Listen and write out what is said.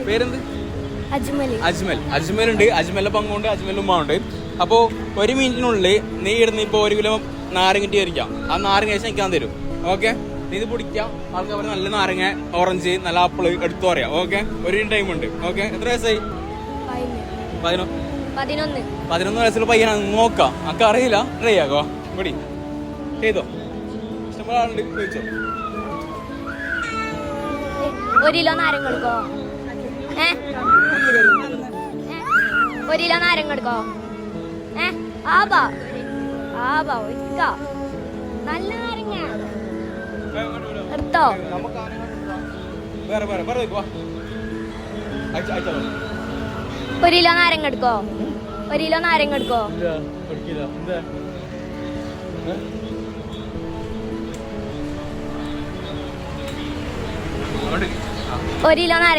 പേരെന്ത്? അജ്മൽ ഉണ്ട്. അജ്മലിന്റെ പങ്കുണ്ട്, അജ്മലിന്റെ ഉമ്മ ഉണ്ട്. അപ്പോ 1 മിനിറ്റിനുള്ളിൽ നീ ഇടുന്ന ഇപ്പൊ 1 കിലോ നാരങ്ങ കഴിക്കാം. ആ നാരങ്ങ കഴിച്ചാൽ എനിക്ക് തരും. ഓക്കെ, നീ ഇത് പിടിക്കാം. ആൾക്കാർ നല്ല നാരങ്ങ, ഓറഞ്ച്, നല്ല ആപ്പിള് എടുത്തു പറയാം. ഓക്കെ, 1 ടൈം ഉണ്ട്. ഓക്കെ, എത്ര വയസ്സായി? 11 വയസ്സുള്ള പയ്യനാണ്. നോക്കാം, അനക്ക് അറിയില്ല. ട്രൈ ആക്കോ, ഇവിടെ ചെയ്തോ. ഇഷ്ടംപോലെ ആളുണ്ട്, ചോദിച്ചോ. 1 കിലോ നാരങ്ങ എടുക്കോ? 1 കിലോ നാരങ്ങ എടുക്കോ? നല്ല നാരങ്ങ എടുത്തോ. 1 കിലോ നാരങ്ങ എടുക്കോ? 1 കിലോ നാരങ്ങ എടുക്കോ? 1 കിലോ നാരങ്ങ